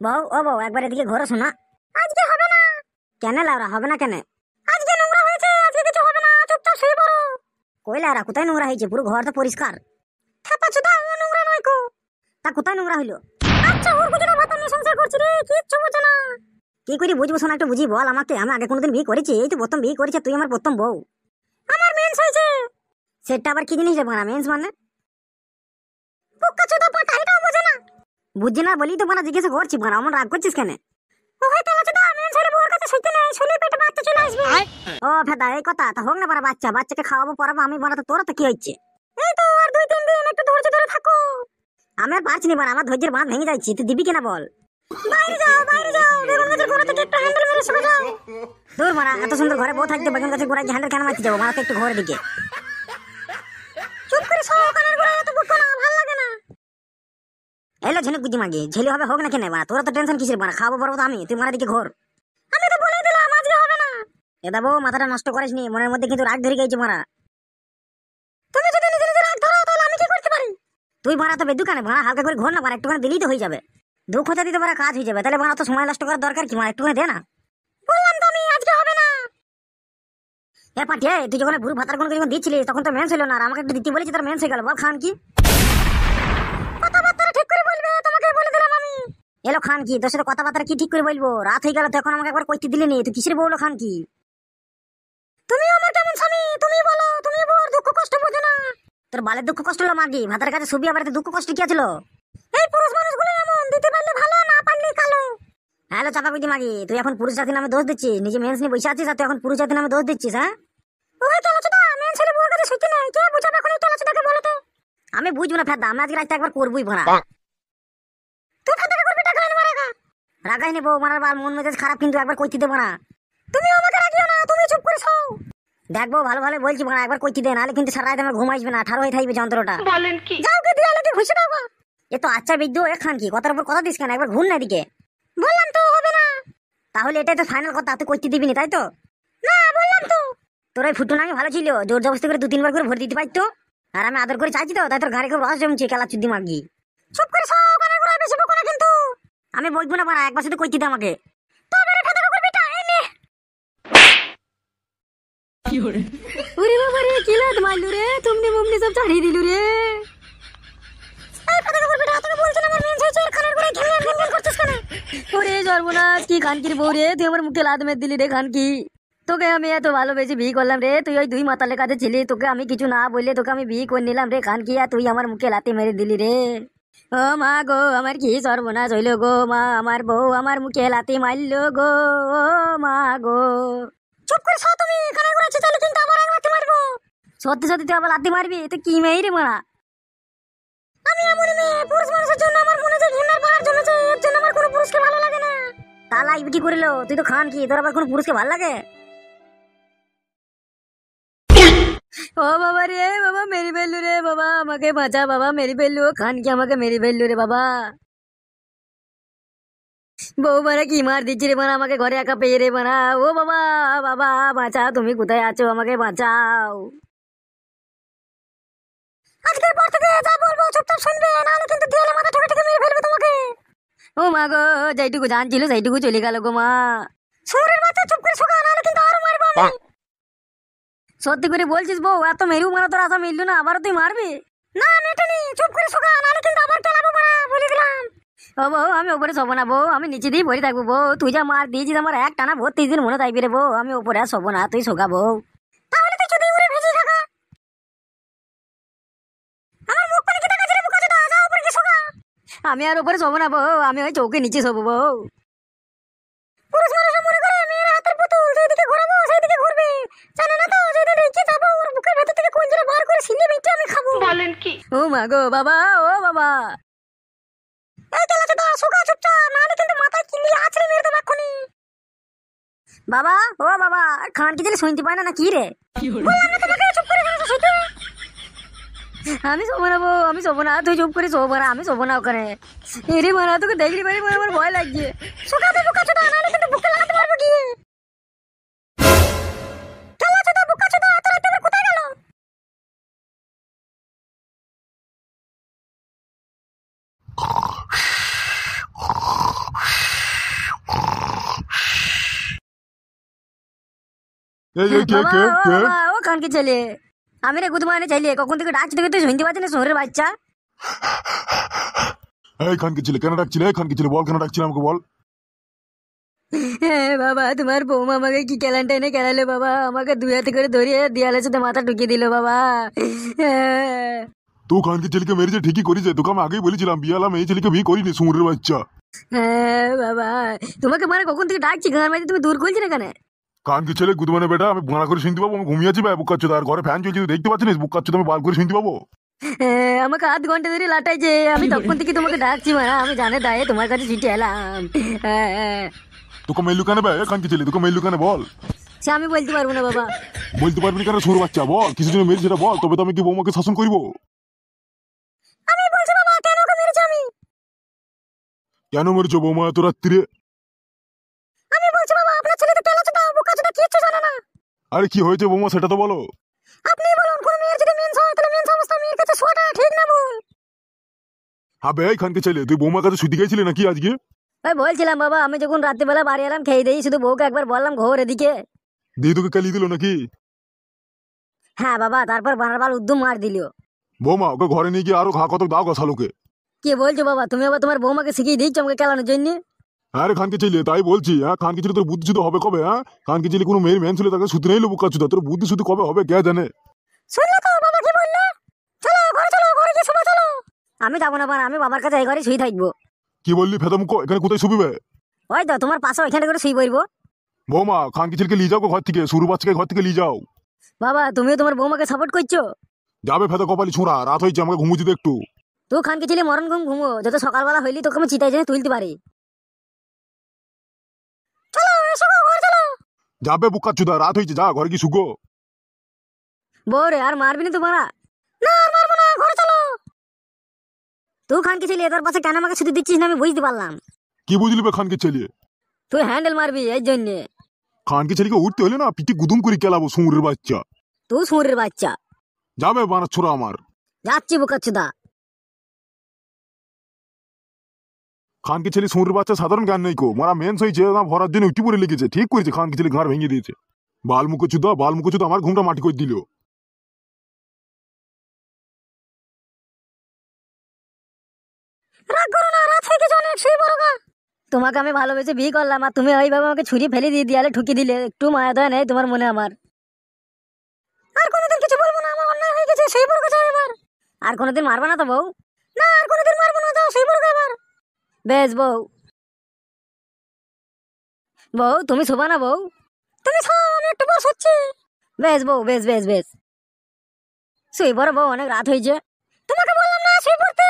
বউ ও বউ একবার এদিকে ঘোরো শোনা। আজকে হবে না। কেন লাউরা হবে না কেন? আজকে নোংরা হয়েছে, আজকে কিছু হবে না, চুপচাপ শুয়ে পড়ো। কই লাউরা কোথায় নোংরা হয়েছে? পুরো ঘর তো পরিষ্কার। থাপা চুদা, ও নোংরা নয় কো। তা কোথায় নোংরা হইলো? আচ্ছা ওর বুঝিনা ভাত নিয়ে সংসার করছি রে, কিচ্ছু বোঝে না। কি করে বুঝবো শোনা, একটু বুঝি বল আমাকে। আমি আগে কোনোদিন বিয়ে করেছি? এই তো প্রথম বিয়ে করেছে, তুই আমার প্রথম বউ। আমার মেন্স হয়েছে। সেটা আবার কি জিনিস রে বানা? মেন্স মানে? পোক্কা চুদা পাটা, এটাও বোঝে না। বুঝছি না বলি তো বানা জিজ্ঞাসা করছি। বানা আমার রাগ করছিস কেন? ও হয় তালা চুদা, মেন্স হলে বউর কাছে শুইতে নেই, শুলে পেটে বাচ্চা চলে আসবে। ও ফেদা এই কথা, তা হোক না বানা বাচ্চা, বাচ্চাকে খাওয়াবো পড়াবো আমি। বানা তো তোরা তো কি হচ্ছে? এই তো আর 2-3 দিন একটু ধৈর্য ধরে থাকো। আমি আর পারছি না বানা, আমার ধৈর্যের বাঁধ ভেঙে যাচ্ছি। তুই দিবি কিনা বল? বাইরে যাও, বাইরে যাও, বেগুন গাছের গোড়া থেকে একটু হ্যান্ডেল মেরে সরে যাও। দূর মারা, এত সুন্দর ঘরে বউ থাকতে বেগুন গাছের গোড়ায় হ্যান্ডেল কেন মারতে যাবো? মারা তো একটু ঘরের দিকে। চুপ করে সব কানের গোড়ায় এত বকো না, ভালো লাগে না। এলো ঝিনুক গুজি মাগি, ঝেলি হবে হোক না কেন বানা? তোরা তো টেনশন কিসের বানা? খাওয়াবো পড়াবো তো আমি, তুই মারা দিকে ঘর। আমি তো বলেই দিলাম আজকে হবে না। এদা বউ মাথাটা নষ্ট করিস নি, মনের মধ্যে কিন্তু রাগ ধরে গেছে মারা। তুমি যদি নিজে নিজে রাগ ধরো তাহলে আমি কি করতে পারি? তুই বানা তো বেদু কানে বানা, হালকা করে ঘর না বানা, একটুখানি দিলেই তো হয়ে যাবে। দুঃখ হতে দিতে পারে কাজ হয়ে যাবে। তাহলে বানা তো সময় নষ্ট করার দরকার কি? মারা একটুখানি দে না। বললাম তো আমি আজকে হবে না। এ পাঠিয়ে তুই যখন বুড়ো ভাতার কোনো যখন দিচ্ছিলিস তখন তো মেন্স হলো না, আর আমাকে একটু দিতে বলেছি, তোর মেন্স হয়ে গেল। বল খান কি? কথাবার্তা ঠিক করে বলবে, তোমাকে বলে দিলাম আমি। এলো খান কি? তোর সাথে কথাবার্তা কি ঠিক করে বলবো? রাত হয়ে গেল তো এখন আমাকে একবার কইতে দিলি নি, তুই কিসের বউলো খান কি? তুমি আমার কেমন স্বামী তুমি বলো, তুমি বউর দুঃখ কষ্ট বোঝো না। তোর বালের দুঃখ কষ্ট হলো মাগি, ভাতার কাছে ছবি আবার দুঃখ কষ্ট কি ছিল? এই পুরুষ মানুষগুলো এমন, দিতে পারলে ভালো, না পারলে কালো। হ্যালো চাপা কুদি মাগি, তুই এখন পুরুষ জাতি নামে দোষ দিচ্ছিস? নিজে মেন্স নিয়ে বসে আছিস আর তুই এখন পুরুষ জাতি নামে দোষ দিচ্ছিস? হ্যাঁ ওই তেলাচোদা, মেন ছেলে বউর কাছে শুইতে নেই, কে বুঝাবে এখন এই তেলাচোদাকে বলো তো? আমি বুঝবো না ফেদা, আমি আজকে রাতটা একবার করবই ভরা। তুই ফাটাকে করবি টাকা আনবা রাখা। রাগাই নেবো মারার বার, মন মেজাজ খারাপ কিন্তু একবার কইতে দেবো না। তুমি আমাকে রাগিও না, তুমি চুপ করে খাও। দেখবো ভালো ভালো বলছি ভরা, একবার কইতে দে, নাহলে কিন্তু সারা রাত আমার ঘুম আসবে না, ঠারো হয়ে থাকবে যন্ত্রটা। বলেন কি? যাও কে দিয়া লাগে ঘুষে দাও গা। এ তো আচ্ছা বিদ্যু এখান কি কথার উপর কথা দিস কেন? একবার ঘুর না এদিকে। বললাম তো হবে না। তাহলে এটাই তো ফাইনাল কথা, তুই কইতে দিবি না তাই তো? না বললাম তো। তোর ওই ফুটু নাকি ভালো ছিল, জোর জবস্তি করে 2-3 বার করে ভরে দিতে পারতো। আর আমি আদর করে চাইছি তো, তাই তোর গাড়ি খুব রস জমছে খেলা চুদ্দি মাগি। চুপ করে খাও, কানে গোড়া বেশি বকো না কিন্তু। আমি বলবো না বাড়া, একবার শুধু কইতে দে আমাকে। তবে রে ফাটাকে করবি টা এনে। কি হরে? ওরে বাবা রে, কি লাত মারলু রে, তুমি মমনি সব ছাড়িয়ে দিলু রে। এই ফাটাকে করবি টা, তোকে বলছিলাম আমার মেন্স হয়েছে, আর কানের গোড়ায় ঘ্যান ঘ্যান ঘ্যান করছিস কেন? ওরে সর্বনাশ, কি খানকির বউ রে, তুই আমার মুখে লাত মেরে দিলি রে খানকি। তোকে আমি এত ভালোবেসে বিয়ে করলাম রে, তুই ওই 2 মাতালের কাছে ছিলি, তোকে আমি কিছু না বললে তোকে আমি বিয়ে করে নিলাম রে খানকি, আর তুই আমার মুখে লাতে মেরে দিলি রে। ও মা গো, আমার কি সর্বনাশ হইল গো মা, আমার বউ আমার মুখে লাতে মারল গো। ও মা গো। চুপ করে খাও তুমি, কানের গোড়া চেঁচালে কিন্তু আবার এক লাথি মারবো। সত্যি সত্যি তুই আবার লাতে মারবি? তুই কি মেয়ে রে মারা? আমি এমনই মেয়ে, পুরুষ মানুষের জন্য আমার মনে যে ঘৃণার পাহাড় জমেছে, এর জন্য আমার কোনো পুরুষকে ভালো লাগে না। তা লাগবে কি করিল? তুই তো খান কি, তোর আবার কোনো পুরুষকে ভালো লাগে? ও বাবা রে বাবা, মেরি ফেললু রে বাবা, আমাকে বাঁচা বাবা, মেরি ফেললু খান কি, আমাকে মেরি ফেললু রে বাবা। বউ মারা কি মার দিচ্ছি রে মারা, আমাকে ঘরে একা পেয়ে রে মারা। ও বাবা, বাবা বাঁচা, তুমি কোথায় আছো? আমাকে বাঁচাও। আজকের পর থেকে যা বলবো চুপচাপ শুনবে, নাহলে কিন্তু দেয়ালে মাথা ঠেকে ঠেকে মেরে ফেলবে তোমাকে। ও মা গো, যেইটুকু জানছিল সেইটুকু চলে গেল গো মা। শুয়োরের বাচ্চা চুপ করে শোকা, নাহলে কিন্তু আরো মারবো আমি। সত্যি করে বলছিস বউ? এত মেরু মারা তোর আশা মিলল না, আবারও তুই মারবি? না নেটেনি, চুপ করে শোকা, নাহলে কিন্তু আবার চালাবো মারা, বলে দিলাম। ও বউ, আমি ওপরে শোবো না বউ, আমি নিচে দিয়ে ভরে থাকবো বউ। তুই যা মার দিয়েছিস আমার এক টানা 32 দিন মনে থাকবি রে বউ। আমি ওপরে আর শোবো না, তুই শোকা বউ। তাহলে তুই যদি উড়ে ভেজে থাকা, আমার মুখ পানে কি তাকাচ্ছিস রে বোকাচোদা? যাও উপরে গিয়ে শোকা। আমি আর ওপরে শোবো না বউ, আমি ওই চৌকে নিচে শোবো বউ। পুরুষ মানুষ মনে করে মেয়ের হাতের পুতুল, যেদিকে ঘোরাবো সেদিকে ঘুরবে। জানে না তো যেদিন রেখে যাবো ওর বুকের ভেতর থেকে কঞ্জিরা বার করে সিনে মেটে আমি খাবো। বলেন কি? ও মা গো বাবা, ও বাবা। এই তেলাচোদা শোকা চুপচাপ, নাহলে কিন্তু মাথায় কিলি আছড়ে মেরে দেবো এক্ষুনি। বাবা, ও বাবা, খান কি দিলে শুনতে পায় না কি রে? বললাম না তোমাকে চুপ করে এখানে শুইতে। আমি শোবো না বউ, আমি শোবো না, তুই চুপ করে শোবো না, আমি শোবো না ওখানে। এরে মারা, তোকে দেখলি বাড়ি আমার ভয় লাগছে। শোকা দে বোকাচোদা, নাহলে কিন্তু বুকে লাগাতে পারবো গিয়ে। তেলাচোদা বোকাচোদা, এত রাতে আবার কোথায় গেল? এই কে বাবা কে ও কে? বাবা ও কানকি ছেলে, আমি রে গুদমানে চাইলে কখন থেকে ডাকছি তোকে তুই শুনতে পাচ্ছিস না শহরের বাচ্চা। এই খানকে ছেলে কেন ডাকছিলে? এই খানকে ছেলে বল কেন ডাকছিলে আমাকে বল। হ্যাঁ বাবা, তোমার বৌমা আমাকে কি ক্যালেন্টা এনে খেলালে বাবা, আমাকে দুই হাতে করে ধরিয়ে দেয়ালের সাথে মাথা ঢুকিয়ে দিল বাবা। হ্যাঁ। তুই খানকে ছেলেকে মেরেছে ঠিকই করেছে, তোকে আমি আগেই বলেছিলাম বিয়ালাম এই ছেলেকে বিয়ে করিনি সুমুরের বাচ্চা। হ্যাঁ বাবা, তোমাকে মানে কখন থেকে ডাকছি গান মাঝে, তুমি দূর করছি না কেন? খানকে ছেলে গুদমানে বেটা, আমি বাড়া করে শুনতে পাবো? আমি ঘুমিয়ে আছি ভাই, বুক কাচ্ছ আর ঘরে ফ্যান চলছে তুই দেখতে পাচ্ছিস? বুক কাচ্ছ আমি বার করে শুনতে পাবো? হ্যাঁ, আমাকে আধ ঘন্টা ধরে লাটাইছে, আমি তখন থেকে তোমাকে ডাকছি মারা, আমি জানে দায়ে তোমার কাছে ছুটে এলাম। হ্যাঁ। তোকে মেলু কেন ভাই? খানকে ছেলে তোকে মেলু কেন বল? সে আমি বলতে পারবো না বাবা। বলতে পারবি না কেন? সুর বাচ্চা বল কিছু জন্য মেরেছে সেটা বল, তবে তো আমি কি বৌমাকে শাসন করবো? আমি বলছি বাবা কেন ওকে মেরেছি আমি? কেন মেরেছো বৌমা এত রাত্রিরে? আমি বলছি বাবা আপনার ছেলে তো তেলা চোদা বোকা চোদা কিচ্ছু জানে না। আরে কি হয়েছে বৌমা সেটা তো বলো। আপনি বলুন কোন মেয়ের যদি মেন্স হয় তাহলে মেন্স অবস্থা মেয়ের কাছে শোয়াটা ঠিক না ভুল? হবে এই খানকে ছেলে তুই বৌমার কাছে শুতে গেছিলি নাকি আজকে? ওই বলছিলাম বাবা, আমি যখন রাত্রিবেলা বাড়ি এলাম খেয়ে দেই, শুধু বউকে একবার বললাম ঘোর এদিকে। দিয়ে তোকে কালি দিল নাকি? হ্যাঁ বাবা, তারপর বারবার উদ্যম মার দিল। বৌমা ওকে ঘরে নিয়ে গিয়ে আরো ঘা কত দাও গসালোকে। কি বলছো বাবা, তুমি আবার তোমার বৌমাকে শিখিয়ে দিচ্ছ আমাকে খেলানোর জন্য? আরে খানকে ছেলে তাই বলছি, হ্যাঁ খানকে ছেলে তোর বুদ্ধি শুধু হবে কবে? হ্যাঁ খানকে ছেলে কোনো মেয়ের ম্যান ছিল তাকে শুতে নেই লোক কাচ্ছুদা, তোর বুদ্ধি শুধু কবে হবে কে জানে। শুনলে তো বাবা কি বললো? চলো ঘরে গিয়ে শোবা চলো। আমি যাবো না বাবা, আমি বাবার কাছে এই ঘরে শুয়ে থাকবো। কি বললি ফেদামুখো? এখানে কোথায় শুবিবে? ওই তো তোমার পাশে ওইখানে করে শুয়ে পড়বো। বৌমা খানকে ছেলেকে নিয়ে যাও গো ঘর থেকে, শুরু বাচ্চাকে ঘর থেকে নিয়ে যাও। বাবা তুমিও তোমার বৌমাকে সাপোর্ট করছো? যাবে ফেদা কপালি ছোঁড়া, রাত হয়েছে আমাকে ঘুমুতে দে একটু। তুই খানকে ছেলে মরণ ঘুমো, যত সকালবেলা হইলি তোকে আমি চিতাই জন্য তুলতে পারি। চলো এসো গো, ঘরে চলো। যাবে বুকাচ্ছুদা, রাত হয়েছে যা ঘরে কি শুগো। বউ রে আর মারবি না তোমারা? না আর মারবো না, ঘরে চলো। তুই খানকে ছেলে তার পাশে কেন আমাকে শুধু দিচ্ছিস না আমি বুঝতে পারলাম। কি বুঝলি বে খানকে ছেলে? তুই হ্যান্ডেল মারবি এই জন্যে। খানকে ছেলেকে উঠতে হলে না পিটি গুদুম করে কেলাবো সুমুরের বাচ্চা। তুই সুরের বাচ্চা। যাবে বানা ছোড়া আমার। যাচ্ছি বোকাচ্ছুদা। খানকে ছেলে সুমুরের বাচ্চা সাধারণ জ্ঞান নেই কো, মারা মেন্স হয়েছে না ভরার জন্য উঠি পড়ে লেগেছে, ঠিক করেছে খানকে ছেলে ঘাড় ভেঙে দিয়েছে। বালমুখো চুদা আমার ঘুমটা মাটি করে দিল। রাগ করো না, রাত হয়ে গেছে অনেক, শুয়ে পড়ো গা। তোমাকে আমি ভালোবেসে বিয়ে করলাম আর তুমি ওইভাবে আমাকে ছুরি ফেলে দিয়ে দিয়ালে ঠুকি দিলে, একটু মায়া দয়া নেই তোমার মনে আমার? আর কোনোদিন কিছু বলবো না, আমার অন্যায় হয়ে গেছে, শুয়ে পড়ো গা যাও এবার। আর কোনোদিন মারবা না তো বউ? না আর কোনোদিন মারবো না, যাও শুয়ে পড়ো গা এবার। বেশ বউ। বউ তুমি শোভা না বউ? তুমি খাও আমি একটু বস হচ্ছি। বেশ বউ, বেশ বেশ বেশ। শুয়ে পড়ো বউ, অনেক রাত হয়েছে। তোমাকে বললাম না শুয়ে পড়তে।